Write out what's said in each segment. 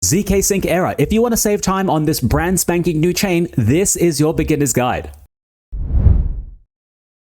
zkSync Era. If you want to save time on this brand spanking new chain, this is your beginner's guide.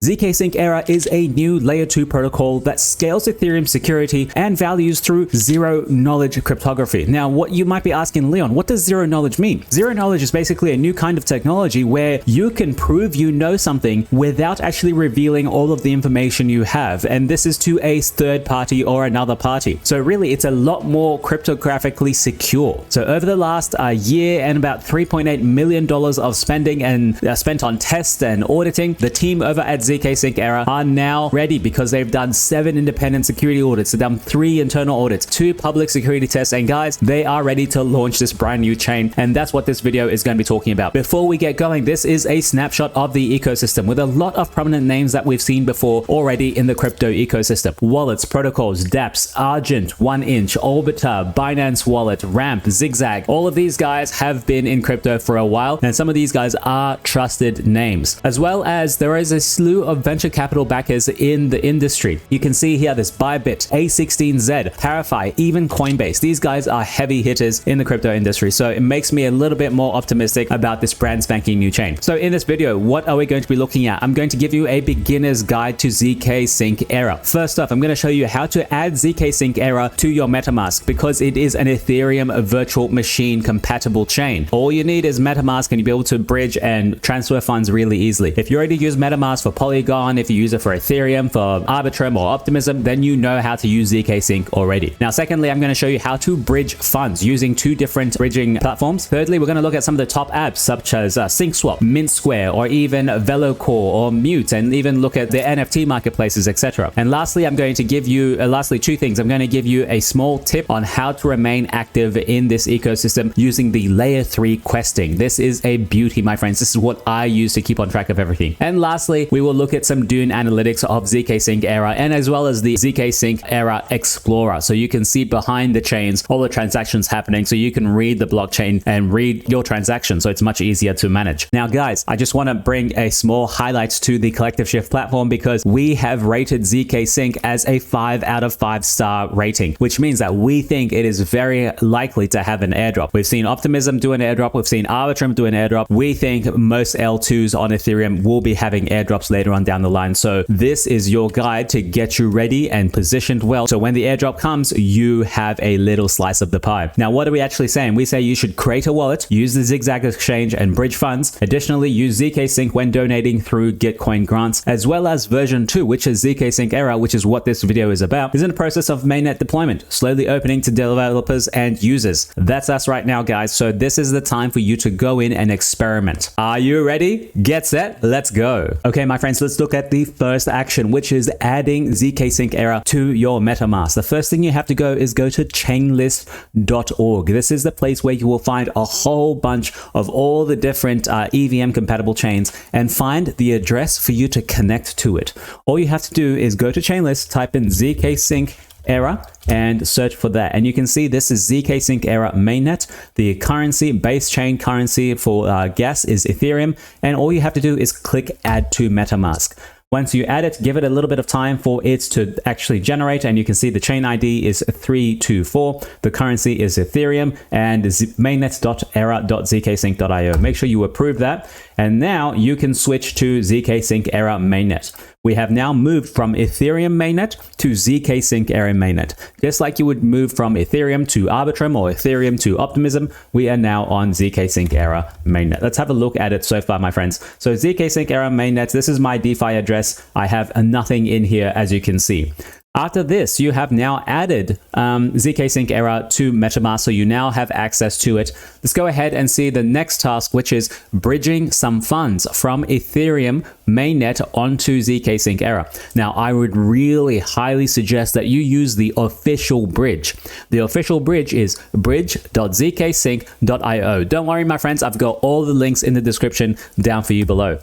zkSync Era is a new layer 2 protocol that scales Ethereum security and values through zero-knowledge cryptography. Now, what you might be asking, Leon, what does zero knowledge mean? Zero knowledge is basically a new kind of technology where you can prove you know something without actually revealing all of the information you have. And this is to a third party or another party. So really, it's a lot more cryptographically secure. So over the last year and about $3.8 million of spending and spent on tests and auditing, the team over at zkSync Era are now ready because they've done 7 independent security audits. They've done 3 internal audits, 2 public security tests, and guys, they are ready to launch this brand new chain, and that's what this video is going to be talking about. Before we get going, this is a snapshot of the ecosystem with a lot of prominent names that we've seen before already in the crypto ecosystem. Wallets, protocols, dapps, Argent, 1inch, Orbiter, Binance Wallet, Ramp, Zigzag. All of these guys have been in crypto for a while, and some of these guys are trusted names. As well as there is a slew of venture capital backers in the industry. You can see here this Bybit, A16Z, Parify, even Coinbase. These guys are heavy hitters in the crypto industry, so it makes me a little bit more optimistic about this brand spanking new chain. So in this video, what are we going to be looking at? I'm going to give you a beginner's guide to zkSync Era. First off, I'm going to show you how to add zkSync Era to your MetaMask because it is an Ethereum Virtual Machine compatible chain. All you need is MetaMask and you'll be able to bridge and transfer funds really easily. If you already use MetaMask for Polygon, if you use it for Ethereum, for Arbitrum or Optimism, then you know how to use zkSync already. Now, secondly, I'm going to show you how to bridge funds using 2 different bridging platforms. Thirdly, we're going to look at some of the top apps such as SyncSwap, MintSquare, or even Velocore or Mute, and even look at the NFT marketplaces, etc. And lastly, I'm going to give you, 2 things. I'm going to give you a small tip on how to remain active in this ecosystem using the layer 3 questing. This is a beauty, my friends. This is what I use to keep on track of everything. And lastly, we will look at some Dune analytics of zkSync Era and as well as the zkSync Era Explorer. So you can see behind the chains all the transactions happening, so you can read the blockchain and read your transactions, so it's much easier to manage. Now guys, I just want to bring a small highlight to the Collective Shift platform because we have rated zkSync as a 5 out of 5 star rating, which means that we think it is very likely to have an airdrop. We've seen Optimism do an airdrop, we've seen Arbitrum do an airdrop. We think most L2s on Ethereum will be having airdrops later on down the line. So this is your guide to get you ready and positioned well, so when the airdrop comes, you have a little slice of the pie. Now, what are we actually saying? We say you should create a wallet, use the Zigzag exchange and bridge funds. Additionally, use zkSync when donating through Gitcoin grants, as well as version 2, which is zkSync Era, which is what this video is about, is in the process of mainnet deployment, slowly opening to developers and users. That's us right now, guys. So this is the time for you to go in and experiment. Are you ready? Get set, let's go. Okay, my friends, let's look at the first action, which is adding zkSync Era to your MetaMask. The first thing you have to go is go to chainlist.org. This is the place where you will find a whole bunch of all the different EVM compatible chains and find the address for you to connect to it. All you have to do is go to Chainlist, type in zkSync Era and search for that, and you can see this is zkSync Era mainnet. The currency, base chain currency for gas is Ethereum, and all you have to do is click add to MetaMask. Once you add it, give it a little bit of time for it to actually generate, and you can see the chain ID is 324, the currency is Ethereum, and mainnet.era.zksync.io. Make sure you approve that, and now you can switch to zkSync Era mainnet. We have now moved from Ethereum mainnet to zkSync Era mainnet. Just like you would move from Ethereum to Arbitrum or Ethereum to Optimism, we are now on zkSync Era mainnet. Let's have a look at it so far, my friends. So zkSync Era mainnet, this is my DeFi address. I have nothing in here, as you can see. After this, you have now added zkSync Era to MetaMask, so you now have access to it. Let's go ahead and see the next task, which is bridging some funds from Ethereum mainnet onto zkSync Era. Now, I would really highly suggest that you use the official bridge. The official bridge is bridge.zksync.io. Don't worry, my friends, I've got all the links in the description down for you below.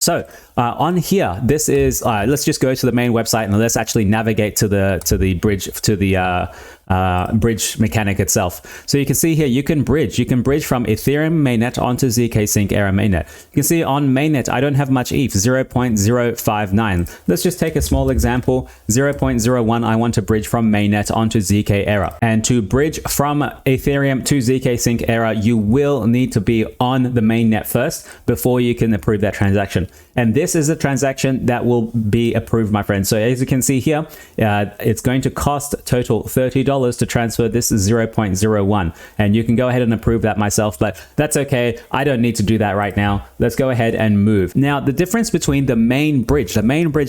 So on here, this is let's just go to the main website and let's actually navigate to the bridge, to the bridge mechanic itself. So you can see here, you can bridge from Ethereum mainnet onto zkSync Era mainnet. You can see on mainnet, I don't have much ETH, 0.059. Let's just take a small example, 0.01. I want to bridge from mainnet onto zk Era. And to bridge from Ethereum to zkSync Era, you will need to be on the mainnet first before you can approve that transaction. And this is a transaction that will be approved, my friend. So as you can see here, it's going to cost total $30 to transfer this 0.01. And you can go ahead and approve that myself, but that's okay. I don't need to do that right now. Let's go ahead and move. Now, the difference between the main bridge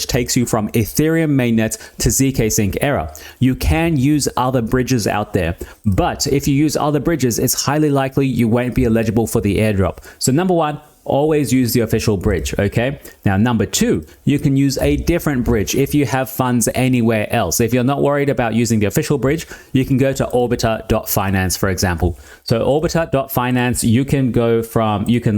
takes you from Ethereum mainnet to zkSync Era. You can use other bridges out there, but if you use other bridges, it's highly likely you won't be eligible for the airdrop. So number one, always use the official bridge, okay? Now, number two, you can use a different bridge if you have funds anywhere else. If you're not worried about using the official bridge, you can go to orbiter.finance, for example. So orbiter.finance, you can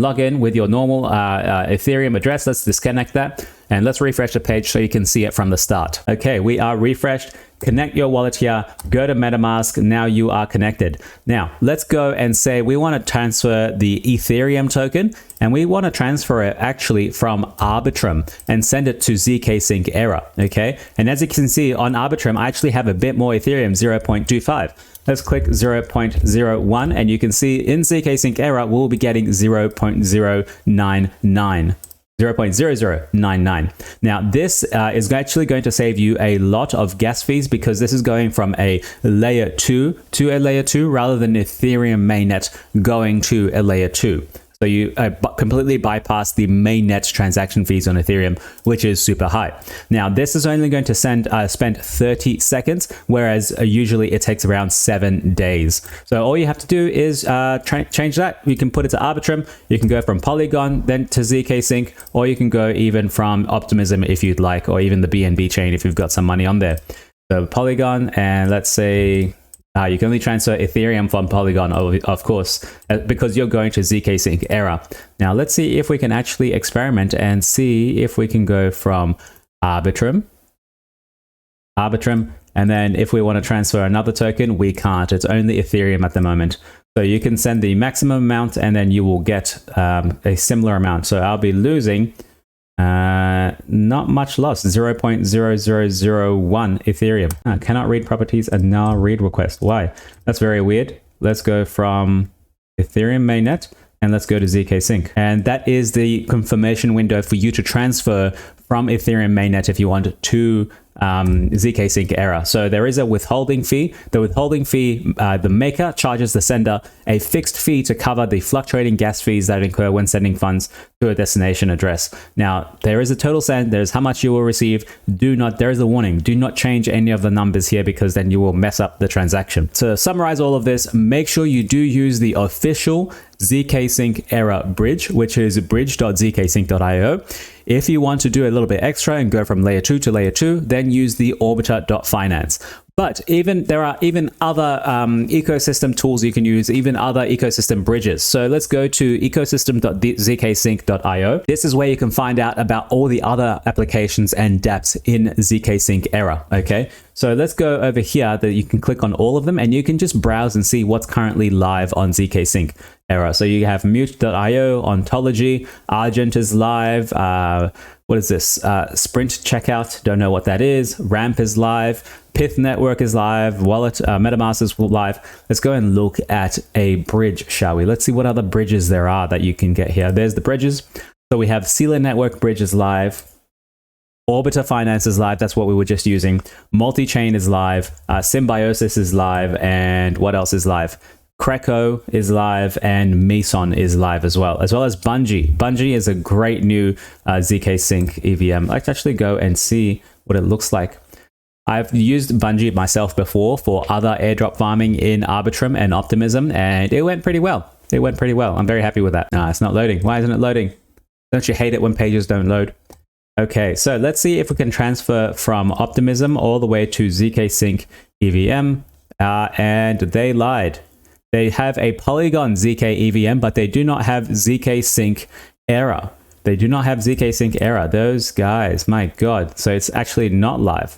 log in with your normal Ethereum address. Let's disconnect that and let's refresh the page so you can see it from the start. Okay, we are refreshed. Connect your wallet here, go to MetaMask, now you are connected. Now, let's go and say we want to transfer the Ethereum token, and we want to transfer it actually from Arbitrum and send it to zkSync Era, okay? And as you can see on Arbitrum, I actually have a bit more Ethereum, 0.25. Let's click 0.01, and you can see in zkSync Era, we'll be getting 0.099. 0.0099. Now, this is actually going to save you a lot of gas fees because this is going from a layer 2 to a layer 2 rather than Ethereum mainnet going to a layer 2. So you completely bypass the mainnet transaction fees on Ethereum, which is super high. Now, this is only going to spend 30 seconds, whereas usually it takes around 7 days. So all you have to do is change that. You can put it to Arbitrum. You can go from Polygon, then to zkSync, or you can go even from Optimism if you'd like, or even the BNB chain if you've got some money on there. So Polygon, and let's say you can only transfer Ethereum from Polygon, of course, because you're going to zkSync Era. Now, let's see if we can actually experiment and see if we can go from Arbitrum, and then if we want to transfer another token, we can't. It's only Ethereum at the moment. So you can send the maximum amount, and then you will get a similar amount. So I'll be losing not much loss, 0.0001 Ethereum. Cannot read properties and now read request. Why? That's very weird. Let's go from Ethereum mainnet and let's go to zkSync. And that is the confirmation window for you to transfer from Ethereum mainnet if you want to zkSync Era. So there is a withholding fee. The withholding fee, the maker charges the sender a fixed fee to cover the fluctuating gas fees that incur when sending funds to a destination address. Now, there is a total send, there's how much you will receive. There is a warning, do not change any of the numbers here because then you will mess up the transaction. To summarize all of this, make sure you do use the official zkSync Era bridge, which is bridge.zksync.io. If you want to do a little bit extra and go from layer 2 to layer 2, then use the orbiter.finance. But there are even other ecosystem tools you can use, even other ecosystem bridges. So let's go to ecosystem.zkSync.io. This is where you can find out about all the other applications and dapps in zkSync Era, okay? So let's go over here that you can click on all of them and you can just browse and see what's currently live on zkSync Era. So you have mute.io, Ontology, Argent is live, what is this? Sprint checkout, don't know what that is. Ramp is live. Pith network is live. Wallet, MetaMask is live. Let's go and look at a bridge, shall we? Let's see what other bridges there are that you can get here. There's the bridges. So we have Sealer Network bridge is live. Orbiter Finance is live. That's what we were just using. Multi-chain is live. Symbiosis is live. And what else is live? Creco is live and Meson is live as well as Bungie. Bungie is a great new zkSync EVM. Let's actually go and see what it looks like. I've used Bungie myself before for other airdrop farming in Arbitrum and Optimism, and it went pretty well. I'm very happy with that. It's not loading. Why isn't it loading? Don't you hate it when pages don't load? Okay, so let's see if we can transfer from Optimism all the way to zkSync EVM, and they lied. They have a Polygon zk EVM, but they do not have zkSync Era. They do not have zkSync Era. Those guys, my God. So it's actually not live.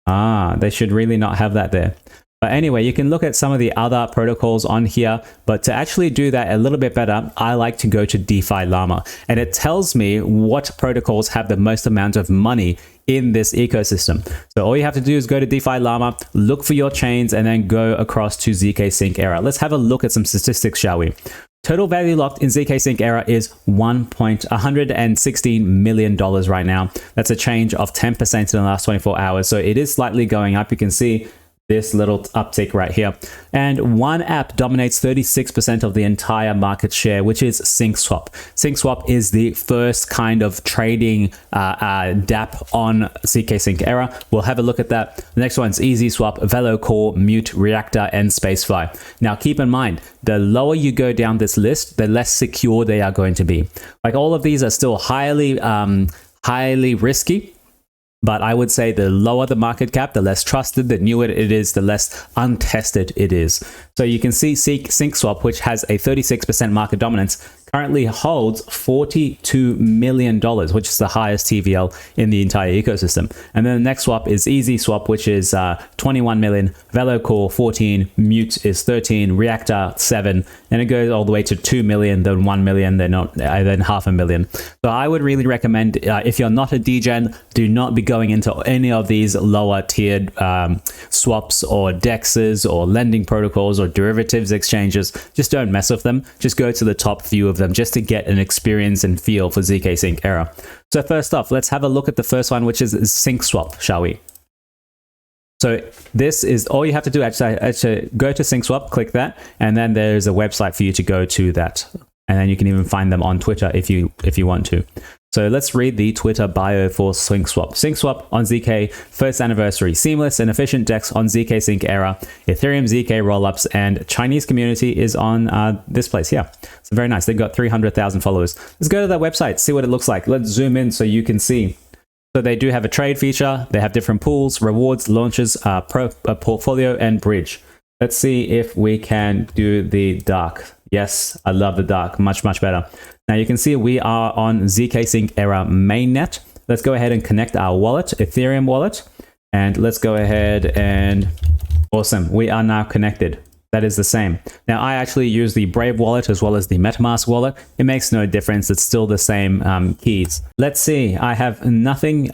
They should really not have that there. But anyway, you can look at some of the other protocols on here, but to actually do that a little bit better, I like to go to DeFi Llama, and it tells me what protocols have the most amount of money in this ecosystem. So all you have to do is go to DeFi Llama, look for your chains, and then go across to zkSync Era. Let's have a look at some statistics, shall we? Total value locked in zkSync Era is $116 million right now. That's a change of 10% in the last 24 hours. So it is slightly going up. You can see this little uptick right here. And one app dominates 36% of the entire market share, which is SyncSwap. SyncSwap is the first kind of trading dApp on zkSync Era. We'll have a look at that. The next one's EasySwap, VeloCore, Mute, Reactor, and Spacefly. Now keep in mind, the lower you go down this list, the less secure they are going to be. Like all of these are still highly risky. But I would say the lower the market cap, the less trusted, the newer it is, the less untested it is. So you can see SyncSwap, which has a 36% market dominance, currently holds $42 million, which is the highest TVL in the entire ecosystem. And then the next swap is EasySwap, which is 21 million, VeloCore 14, Mute is 13, Reactor 7, and it goes all the way to 2 million, then 1 million, then 500,000. So I would really recommend, if you're not a degen, do not be going into any of these lower tiered swaps or dexes or lending protocols or derivatives exchanges. Just don't mess with them. Just go to the top few of them just to get an experience and feel for zkSync Era. So first off, let's have a look at the first one, which is SyncSwap, shall we? So this is all you have to do. Actually go to SyncSwap, click that, and then there's a website for you to go to that. And then you can even find them on Twitter if you want to. So let's read the Twitter bio for SyncSwap. SyncSwap on ZK, first anniversary, seamless and efficient DEX on zkSync Era, Ethereum ZK rollups, and Chinese community is on this place here. So very nice. They've got 300,000 followers. Let's go to their website, see what it looks like. Let's zoom in so you can see. So they do have a trade feature. They have different pools, rewards, launches, portfolio, and bridge. Let's see if we can do the dark. Yes, I love the dark, much better. Now you can see we are on zkSync Era mainnet. Let's go ahead and connect our wallet, Ethereum wallet, and let's go ahead and awesome. We are now connected. That is the same. Now I actually use the Brave wallet as well as the MetaMask wallet. It makes no difference. It's still the same keys. Let's see. I have nothing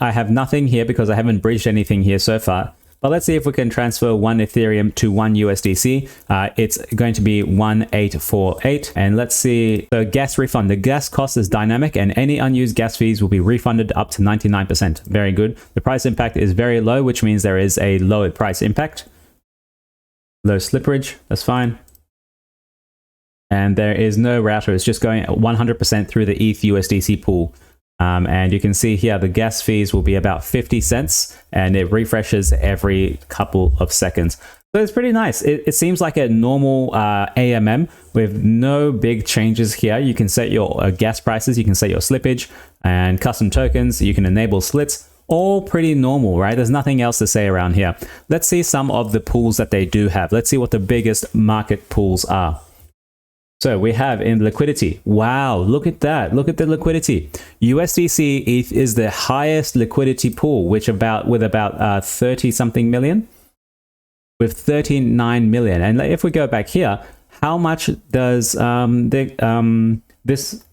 here because I haven't bridged anything here so far. But let's see if we can transfer one Ethereum to one USDC. It's going to be 1848. And let's see, so gas refund. The gas cost is dynamic and any unused gas fees will be refunded up to 99%. Very good. The price impact is very low, which means there is a low price impact. Low slipperage, that's fine. And there is no router. It's just going 100% through the ETH USDC pool. And you can see here the gas fees will be about 50 cents and it refreshes every couple of seconds. So it's pretty nice. It seems like a normal AMM with no big changes here. You can set your gas prices, you can set your slippage and custom tokens, you can enable slits. All pretty normal, right? There's nothing else to say around here. Let's see some of the pools that they do have. Let's see what the biggest market pools are. So we have in liquidity. Wow, look at that. Look at the liquidity. USDC ETH is the highest liquidity pool, which with about 30 something million, with 39 million. And if we go back here, how much does this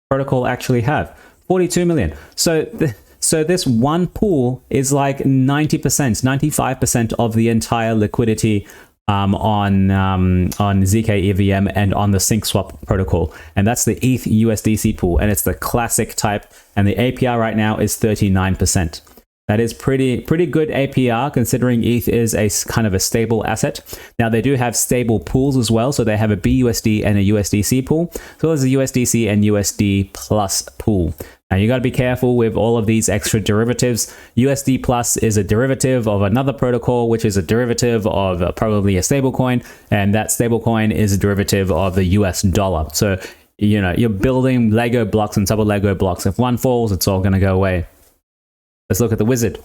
protocol actually have? 42 million. So this one pool is like 90%, 95% of the entire liquidity on ZK EVM and on the SyncSwap protocol, and that's the ETH USDC pool, and it's the classic type, and the APR right now is 39%. That is pretty good APR considering ETH is a kind of a stable asset. Now they do have stable pools as well, so they have a BUSD and a USDC pool, as well as a USDC and USD Plus pool. Now you got to be careful with all of these extra derivatives. USD Plus is a derivative of another protocol, which is a derivative of probably a stablecoin, and that stablecoin is a derivative of the US dollar. So, you know, you're building Lego blocks on top of Lego blocks. If one falls, it's all going to go away. Let's look at the wizard.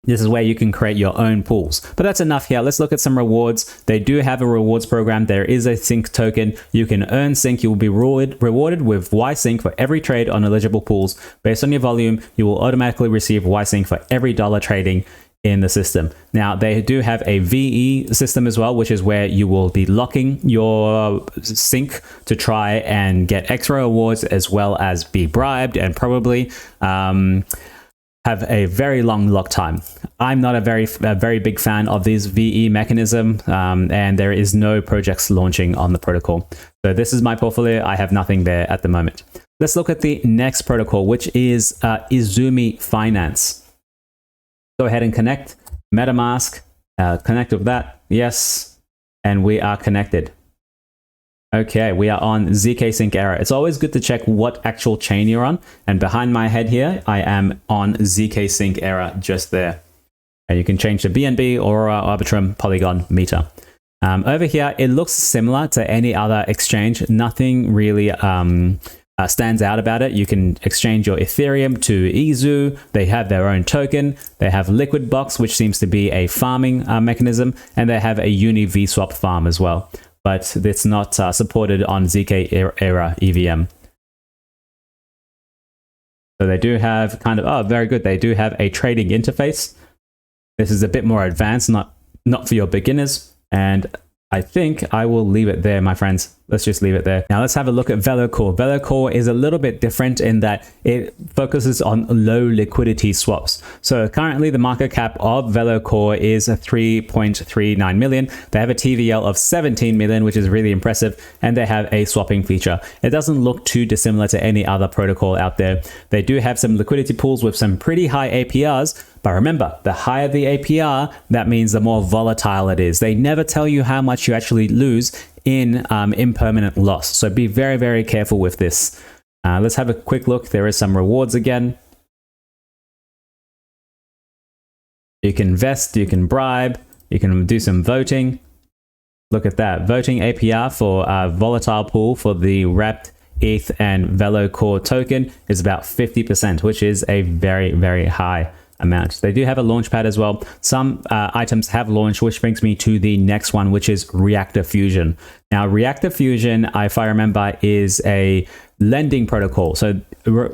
This is where you can create your own pools. But that's enough here. Let's look at some rewards. They do have a rewards program. There is a sync token. You can earn sync. You will be rewarded with YSync for every trade on eligible pools. Based on your volume, you will automatically receive YSync for every dollar trading in the system. Now, they do have a VE system as well, which is where you will be locking your sync to try and get extra rewards, as well as be bribed and probably have a very long lock time. I'm not a very big fan of this VE mechanism, and there is no projects launching on the protocol. So this is my portfolio. I have nothing there at the moment. Let's look at the next protocol, which is Izumi Finance. Go ahead and connect. MetaMask, connect with that. Yes, and we are connected. Okay, we are on zkSync era. It's always good to check what actual chain you're on. And behind my head here, I am on zkSync era, just there. And you can change to BNB, Aurora, Arbitrum, Polygon, Meter. Over here, it looks similar to any other exchange. Nothing really stands out about it. You can exchange your Ethereum to EZU. They have their own token. They have Liquid Box, which seems to be a farming mechanism. And they have a Uni VSwap farm as well. But it's not supported on zk era EVM. So they do have kind of, oh, very good. They do have a trading interface. This is a bit more advanced, not for your beginners. And I think I will leave it there, my friends. Let's just leave it there. Now let's have a look at VeloCore. VeloCore is a little bit different in that it focuses on low liquidity swaps. So currently the market cap of VeloCore is 3.39 million. They have a TVL of 17 million, which is really impressive. And they have a swapping feature. It doesn't look too dissimilar to any other protocol out there. They do have some liquidity pools with some pretty high APRs. But remember, the higher the APR, that means the more volatile it is. They never tell you how much you actually lose in impermanent loss. So be very, very careful with this. Let's have a quick look. There is some rewards again. You can invest, you can bribe, you can do some voting. Look at that. Voting APR for a volatile pool for the wrapped ETH and VeloCore token is about 50%, which is a very, very high amount. They do have a launchpad as well. Some items have launched, which brings me to the next one, which is Reactor Fusion. Now, Reactor Fusion, if I remember, is a lending protocol. So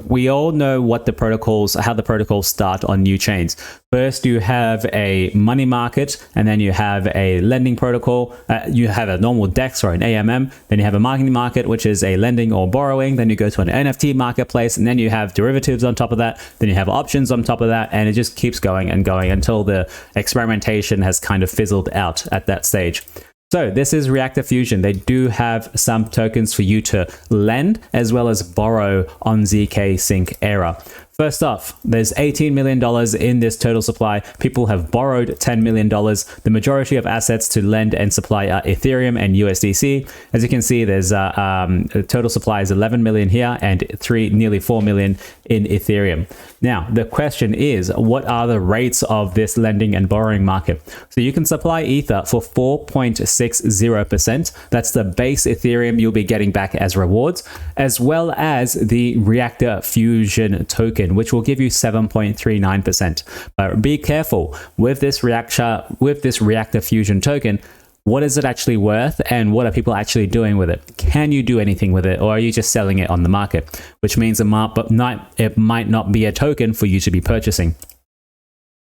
we all know what the protocols, how the protocols start on new chains. First, you have a money market, and then you have a lending protocol. You have a normal DEX or an AMM. Then you have a money market, which is a lending or borrowing. Then you go to an NFT marketplace, and then you have derivatives on top of that. Then you have options on top of that, and it just keeps going and going until the experimentation has kind of fizzled out at that stage. So this is Reactor Fusion. They do have some tokens for you to lend as well as borrow on zkSync era. First off, there's $18 million in this total supply. People have borrowed $10 million. The majority of assets to lend and supply are Ethereum and USDC. As you can see, there's a total supply is 11 million here and nearly 4 million in Ethereum. Now, the question is, what are the rates of this lending and borrowing market? So you can supply Ether for 4.60%. That's the base Ethereum you'll be getting back as rewards, as well as the Reactor Fusion token, which will give you 7.39%. But be careful with this Reactor Fusion token. What is it actually worth, and what are people actually doing with it? Can you do anything with it, or are you just selling it on the market? Which means it might not be a token for you to be purchasing.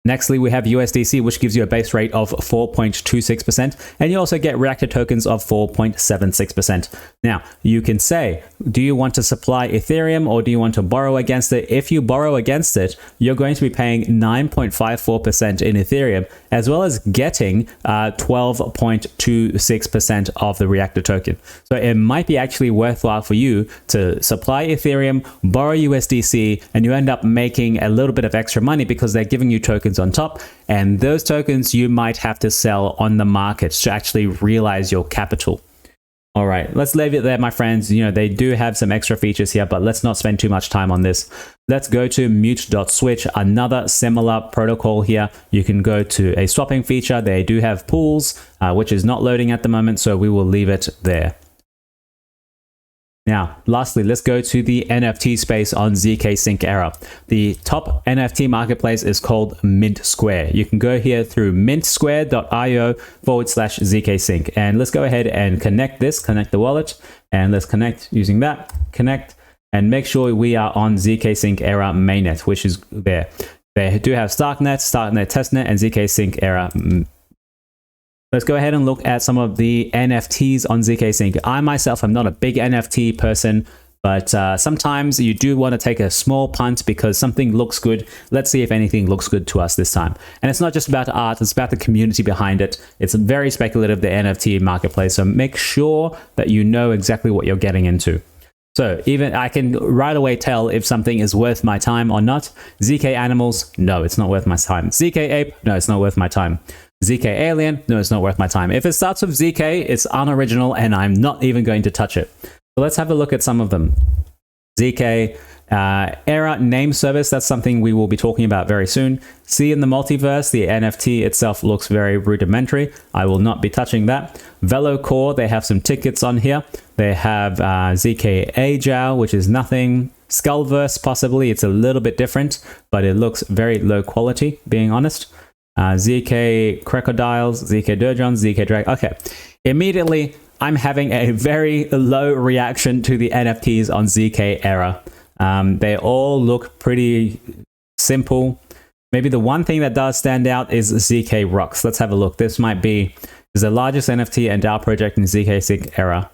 Nextly, we have USDC, which gives you a base rate of 4.26%, and you also get Reactor tokens of 4.76%. Now, you can say, do you want to supply Ethereum or do you want to borrow against it? If you borrow against it, you're going to be paying 9.54% in Ethereum, as well as getting 12.26% of the Reactor token. So it might be actually worthwhile for you to supply Ethereum, borrow USDC, and you end up making a little bit of extra money because they're giving you tokens on top, and those tokens you might have to sell on the market to actually realize your capital. All right, let's leave it there, my friends. You know, they do have some extra features here, but let's not spend too much time on this. Let's go to mute.switch, another similar protocol here. You can go to a swapping feature. They do have pools, which is not loading at the moment, so we will leave it there. Now, lastly, let's go to the NFT space on zkSync era. The top NFT marketplace is called Mint Square. You can go here through mintsquare.io/zkSync. And let's go ahead and connect the wallet. And let's connect using that. Connect and make sure we are on zkSync era mainnet, which is there. They do have Starknet, testnet, and zkSync error. Let's go ahead and look at some of the NFTs on zkSync. I myself am not a big NFT person, but sometimes you do want to take a small punt because something looks good. Let's see if anything looks good to us this time. And it's not just about art, it's about the community behind it. It's very speculative, the NFT marketplace, so make sure that you know exactly what you're getting into. So even I can right away tell if something is worth my time or not. ZK Animals, no, it's not worth my time. ZK Ape, no, it's not worth my time. ZK Alien, no, it's not worth my time. If it starts with ZK, it's unoriginal and I'm not even going to touch it. So let's have a look at some of them. ZK Era name service, that's something we will be talking about very soon. See in the multiverse, the NFT itself looks very rudimentary. I will not be touching that. Velo Core, they have some tickets on here. They have ZK Ajao, which is nothing. Skullverse, possibly, it's a little bit different, but it looks very low quality, being honest. ZK Crocodiles, ZK Durjons, ZK Drag. Okay, immediately I'm having a very low reaction to the NFTs on ZK Era. They all look pretty simple. Maybe the one thing that does stand out is ZK Rocks. Let's have a look. This might be the largest NFT and DAO project in zkSync Era.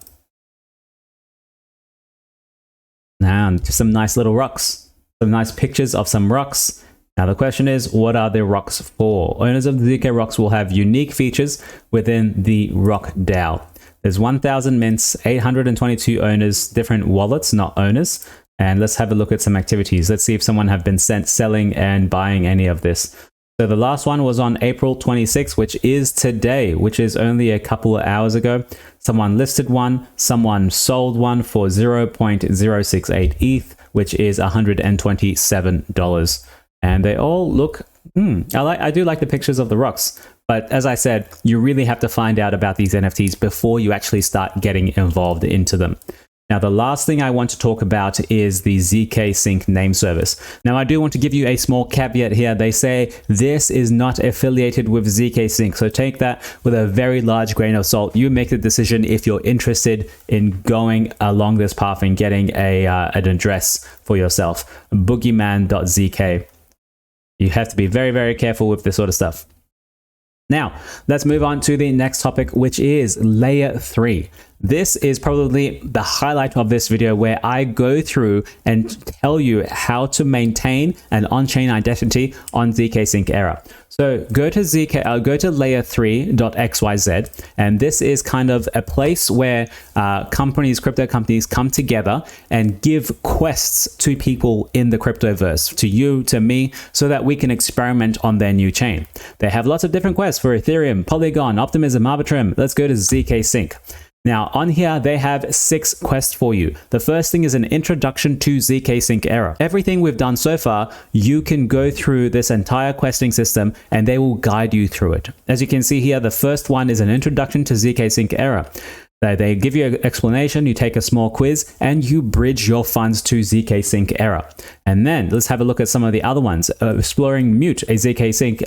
Now, just some nice little rocks. Some nice pictures of some rocks. Now the question is, what are the rocks for? Owners of the ZK Rocks will have unique features within the Rock DAO. There's 1,000 mints, 822 owners, different wallets, not owners. And let's have a look at some activities. Let's see if someone have been selling and buying any of this. So the last one was on April 26, which is today, which is only a couple of hours ago. Someone listed one, someone sold one for 0.068 ETH, which is $127. And they all look, I do like the pictures of the rocks. But as I said, you really have to find out about these NFTs before you actually start getting involved into them. Now, the last thing I want to talk about is the zkSync name service. Now, I do want to give you a small caveat here. They say this is not affiliated with zkSync, so take that with a very large grain of salt. You make the decision if you're interested in going along this path and getting an address for yourself. Boogeyman.zk. You have to be very, very careful with this sort of stuff. Now, let's move on to the next topic, which is Layer 3. This is probably the highlight of this video where I go through and tell you how to maintain an on-chain identity on zkSync Era. So go to layer3.xyz, and this is kind of a place where crypto companies come together and give quests to people in the cryptoverse, to you, to me, so that we can experiment on their new chain. They have lots of different quests for Ethereum, Polygon, Optimism, Arbitrum. Let's go to zkSync. Now, on here, they have 6 quests for you. The first thing is an introduction to zkSync Era. Everything we've done so far, you can go through this entire questing system and they will guide you through it. As you can see here, the first one is an introduction to zkSync Era. They give you an explanation, you take a small quiz, and you bridge your funds to zkSync Era. And then let's have a look at some of the other ones. Exploring Mute, a zkSync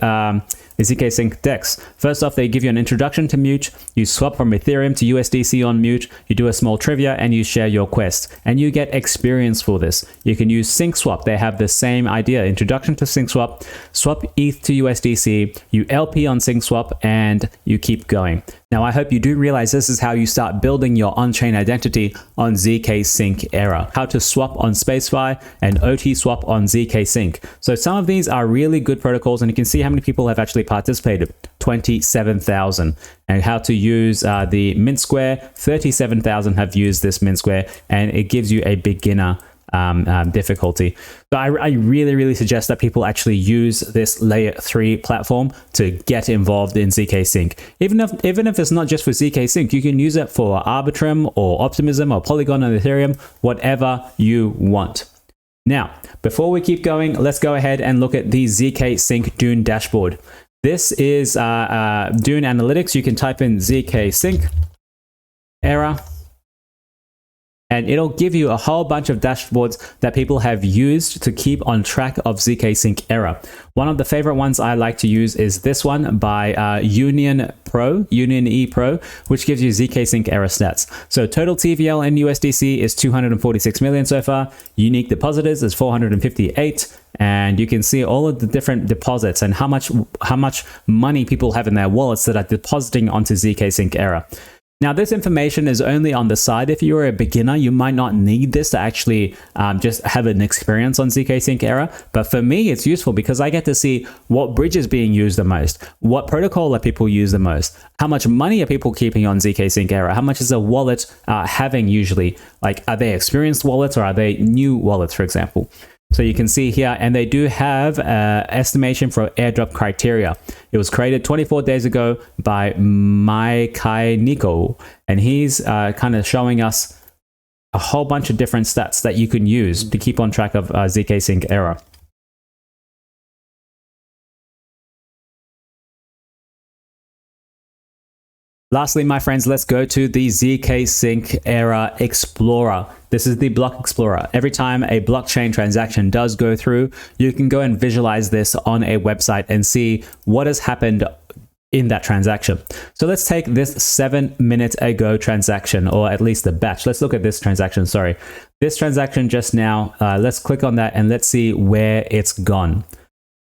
DEX. First off, they give you an introduction to Mute. You swap from Ethereum to USDC on Mute. You do a small trivia and you share your quest. And you get experience for this. You can use SyncSwap. They have the same idea. Introduction to SyncSwap. Swap ETH to USDC. You LP on SyncSwap and you keep going. Now, I hope you do realize this is how you start building your on-chain identity on zkSync Era. How to swap on SpaceFi and OT swap on zkSync. So some of these are really good protocols, and you can see how many people have actually participated. 27,000. And how to use the Mint Square. 37,000 have used this Mint Square, and it gives you a beginner difficulty. So I really, really suggest that people actually use this Layer 3 platform to get involved in zkSync. Even if it's not just for zkSync, you can use it for Arbitrum or Optimism or Polygon and Ethereum, whatever you want. Now, before we keep going, let's go ahead and look at the zkSync Dune dashboard. This is Dune Analytics. You can type in zkSync Era. and it'll give you a whole bunch of dashboards that people have used to keep on track of zkSync error. One of the favorite ones I like to use is this one by Union E Pro, which gives you zkSync error stats. So total TVL in USDC is 246 million so far. Unique depositors is 458. And you can see all of the different deposits and how much money people have in their wallets that are depositing onto zkSync error. Now, this information is only on the side. If you're a beginner, you might not need this to actually just have an experience on zkSync error. But for me, it's useful because I get to see what bridge is being used the most, what protocol are people use the most, how much money are people keeping on zkSync error, how much is a wallet having usually, like are they experienced wallets or are they new wallets, for example. So you can see here, and they do have estimation for airdrop criteria. It was created 24 days ago by Nico, and he's kind of showing us a whole bunch of different stats that you can use to keep on track of zkSync error. Lastly, my friends, let's go to the zkSync error explorer. This is the block explorer. Every time a blockchain transaction does go through, you can go and visualize this on a website and see what has happened in that transaction. So let's take this 7 minutes ago transaction, or at least the batch. Let's look at this transaction, sorry. This transaction just now, let's click on that and let's see where it's gone.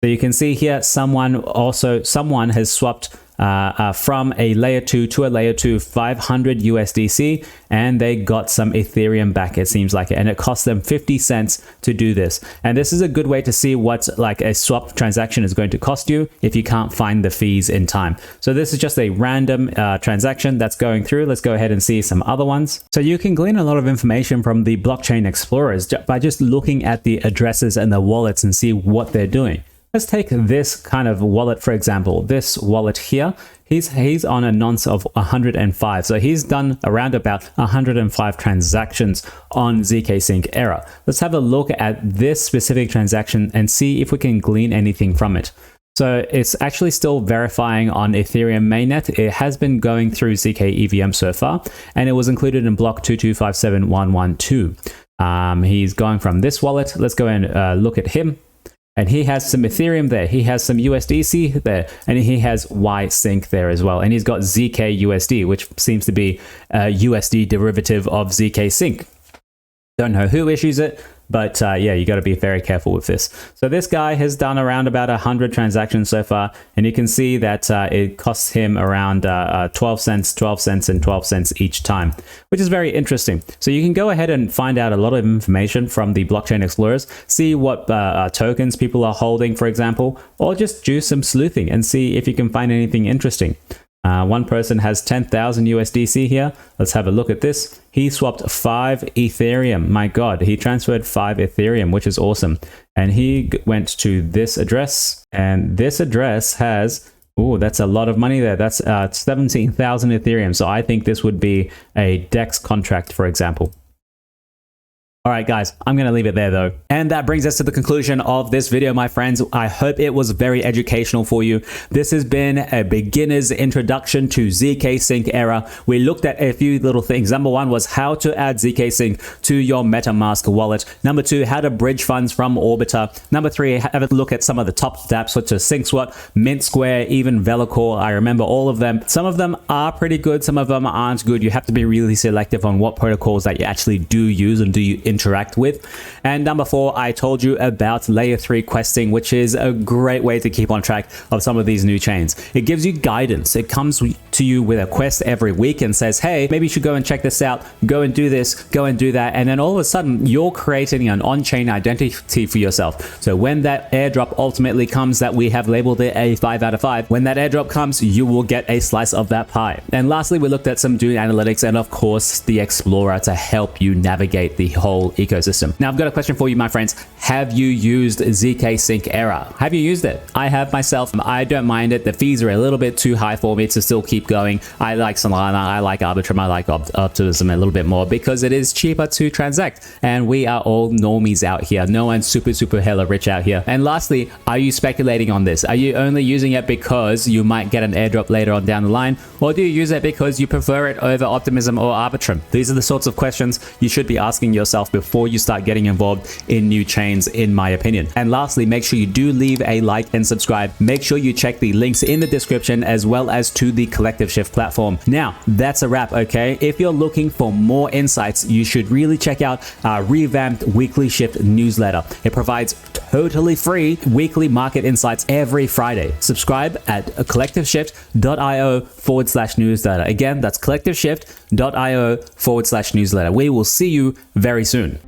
So you can see here, someone has swapped from a layer 2 to a layer 2 500 USDC, and they got some Ethereum back, it seems like it, and it cost them 50 cents to do this. And this is a good way to see what like a swap transaction is going to cost you if you can't find the fees in time. So this is just a random transaction that's going through. Let's go ahead and see some other ones. So you can glean a lot of information from the blockchain explorers by just looking at the addresses and the wallets and see what they're doing. Let's take this kind of wallet, for example. This wallet here, he's on a nonce of 105. So he's done around about 105 transactions on zkSync error. Let's have a look at this specific transaction and see if we can glean anything from it. So it's actually still verifying on Ethereum mainnet. It has been going through zk EVM so far, and it was included in block 2257112. He's going from this wallet. Let's go and look at him. And he has some Ethereum there, he has some USDC there, and he has zkSync there as well. And he's got zkUSD, which seems to be a USD derivative of zkSync. Don't know who issues it, but yeah, you got to be very careful with this. So this guy has done around about 100 transactions so far, and you can see that it costs him around 12 cents, 12 cents, and 12 cents each time, which is very interesting. So you can go ahead and find out a lot of information from the blockchain explorers, see what tokens people are holding, for example, or just do some sleuthing and see if you can find anything interesting. One person has 10,000 USDC here. Let's have a look at this. He swapped 5 Ethereum. My God, he transferred 5 Ethereum, which is awesome. And he went to this address, and this address has, oh, that's a lot of money there. That's 17,000 Ethereum. So I think this would be a DEX contract, for example. All right, guys, I'm going to leave it there, though. And that brings us to the conclusion of this video, my friends. I hope it was very educational for you. This has been a beginner's introduction to zkSync error. We looked at a few little things. Number one was how to add zkSync to your MetaMask wallet. Number two, how to bridge funds from Orbiter. Number three, have a look at some of the top dapps, such as SyncSwap, Mint Square, even Velocore. I remember all of them. Some of them are pretty good. Some of them aren't good. You have to be really selective on what protocols that you actually do use and do you interact with. And number four, I told you about layer 3 questing, which is a great way to keep on track of some of these new chains. It gives you guidance. It comes to you with a quest every week and says, hey, maybe you should go and check this out, go and do this, go and do that. And then all of a sudden you're creating an on-chain identity for yourself. So when that airdrop ultimately comes, that we have labeled it a 5 out of 5, when that airdrop comes, you will get a slice of that pie. And lastly, we looked at some Dune analytics and of course the Explorer to help you navigate the whole whole ecosystem. Now, I've got a question for you, my friends. Have you used zkSync Era? Have you used it? I have myself. I don't mind it. The fees are a little bit too high for me to still keep going. I like Solana, I like Arbitrum, I like Optimism a little bit more because it is cheaper to transact. And we are all normies out here. No one's super hella rich out here. And lastly, are you speculating on this? Are you only using it because you might get an airdrop later on down the line? Or do you use it because you prefer it over Optimism or Arbitrum? These are the sorts of questions you should be asking yourself before you start getting involved in new chains, in my opinion. And lastly, make sure you do leave a like and subscribe. Make sure you check the links in the description as well as to the Collective Shift platform. Now, that's a wrap, okay? If you're looking for more insights, you should really check out our revamped Weekly Shift newsletter. It provides totally free weekly market insights every Friday. Subscribe at collectiveshift.io/newsletter. Again, that's collectiveshift.io/newsletter. We will see you very soon.